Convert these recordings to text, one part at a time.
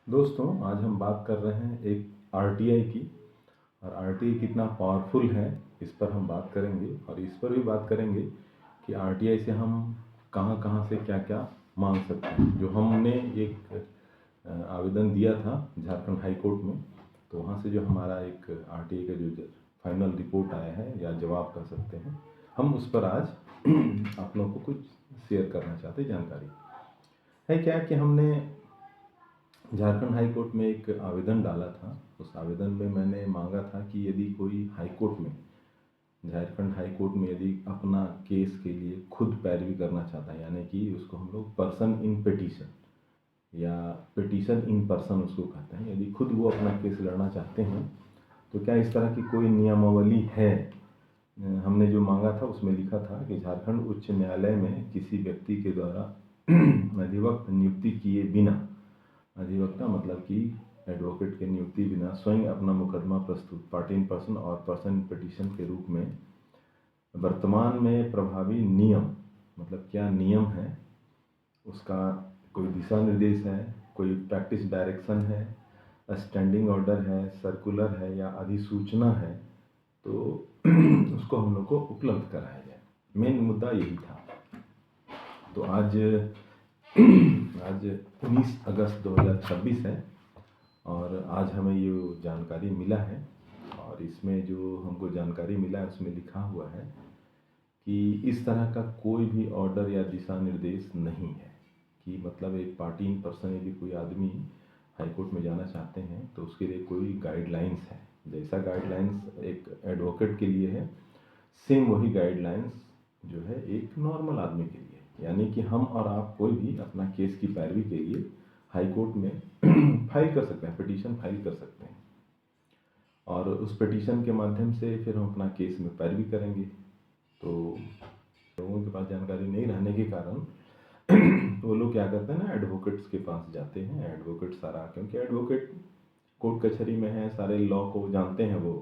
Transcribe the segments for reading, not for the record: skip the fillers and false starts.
दोस्तों, आज हम बात कर रहे हैं एक आरटीआई की। और आरटीआई कितना पावरफुल है इस पर हम बात करेंगे, और इस पर भी बात करेंगे कि आरटीआई से हम कहां कहां से क्या क्या मांग सकते हैं। जो हमने एक आवेदन दिया था झारखंड हाई कोर्ट में, तो वहां से जो हमारा एक आरटीआई का जो फाइनल रिपोर्ट आया है या जवाब कह सकते हैं, हम उस पर आज आप लोगों को कुछ शेयर करना चाहते हैं। जानकारी है क्या कि हमने झारखंड हाई कोर्ट में एक आवेदन डाला था। उस आवेदन में मैंने मांगा था कि यदि कोई हाई कोर्ट में, झारखंड हाई कोर्ट में यदि अपना केस के लिए खुद पैरवी करना चाहता है, यानी कि उसको हम लोग पर्सन इन पिटीशन या पिटीशन इन पर्सन उसको कहते हैं, यदि खुद वो अपना केस लड़ना चाहते हैं तो क्या इस तरह की कोई नियमावली है। हमने जो मांगा था उसमें लिखा था कि झारखंड उच्च न्यायालय में किसी व्यक्ति के द्वारा अधिवक्त नियुक्ति किए बिना, अधिवक्ता मतलब कि एडवोकेट के नियुक्ति बिना स्वयं अपना मुकदमा प्रस्तुत पार्टी इन पर्सन और पर्सन इन पिटीशन के रूप में वर्तमान में प्रभावी नियम, मतलब क्या नियम है, उसका कोई दिशा निर्देश है, कोई प्रैक्टिस डायरेक्शन है, स्टैंडिंग ऑर्डर है, सर्कुलर है या अधिसूचना है, तो उसको हम लोग को उपलब्ध कराया जाए। मेन मुद्दा यही था। तो आज 19 अगस्त 2026 है और आज हमें ये जानकारी मिला है। और इसमें जो हमको जानकारी मिला है उसमें लिखा हुआ है कि इस तरह का कोई भी ऑर्डर या दिशा निर्देश नहीं है कि मतलब एक पार्टी इन पर्सन यदि कोई आदमी हाई कोर्ट में जाना चाहते हैं तो उसके लिए कोई गाइडलाइंस है। जैसा गाइडलाइंस एक एडवोकेट के लिए है, सेम वही गाइडलाइंस जो है एक नॉर्मल आदमी के लिए, यानी कि हम और आप कोई भी अपना केस की पैरवी के लिए हाई कोर्ट में फाइल कर सकते हैं, पिटीशन फाइल कर सकते हैं। और उस पिटीशन के माध्यम से फिर हम अपना केस में पैरवी करेंगे। तो लोगों के पास जानकारी नहीं रहने के कारण वो लोग क्या करते हैं ना, एडवोकेट्स के पास जाते हैं। एडवोकेट सारा, क्योंकि एडवोकेट कोर्ट कचहरी में है, सारे लॉ को जानते हैं वो,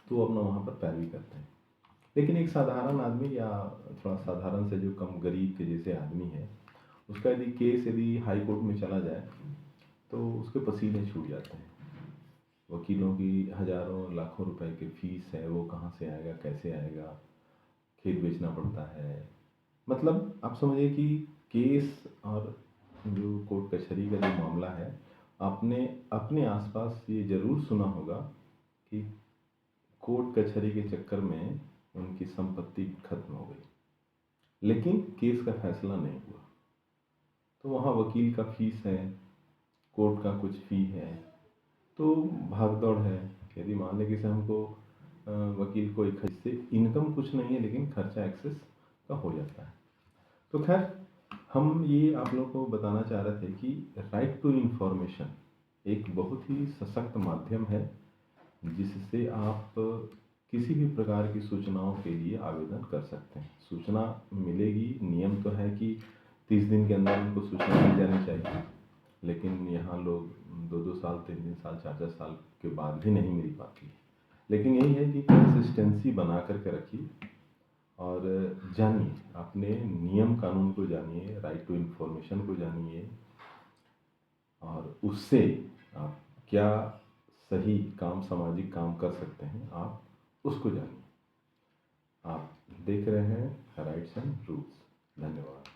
तो अपना वहाँ पर पैरवी करते हैं। लेकिन एक साधारण आदमी या थोड़ा साधारण से जो कम गरीब के जैसे आदमी है, उसका यदि केस यदि हाई कोर्ट में चला जाए तो उसके पसीने छूट जाते हैं। वकीलों की हज़ारों लाखों रुपए की फीस है, वो कहाँ से आएगा, कैसे आएगा, खेत बेचना पड़ता है। मतलब आप समझिए कि केस और जो कोर्ट कचहरी का जो मामला है, आपने अपने आसपास ये ज़रूर सुना होगा कि कोर्ट कचहरी के चक्कर में उनकी संपत्ति खत्म हो गई, लेकिन केस का फैसला नहीं हुआ। तो वहाँ वकील का फीस है, कोर्ट का कुछ फ़ी है, तो भाग दौड़ है। यदि मान लें कि से हमको वकील को एक से इनकम कुछ नहीं है, लेकिन खर्चा एक्सेस का हो जाता है। तो खैर, हम ये आप लोगों को बताना चाह रहे थे कि राइट टू इन्फॉर्मेशन एक बहुत ही सशक्त माध्यम है, जिससे आप किसी भी प्रकार की सूचनाओं के लिए आवेदन कर सकते हैं। सूचना मिलेगी, नियम तो है कि 30 दिन के अंदर उनको सूचना मिल जानी चाहिए, लेकिन यहाँ लोग 2-2 साल, 3-3 साल, 4-4 साल के बाद भी नहीं मिल पाती। लेकिन यही है कि कंसिस्टेंसी बना करके रखिए और जानिए, अपने नियम कानून को जानिए, राइट टू इन्फॉर्मेशन को जानिए, और उससे आप क्या सही काम, सामाजिक काम कर सकते हैं, आप उसको जानिए। आप देख रहे हैं राइट्स एंड रूल्स। धन्यवाद।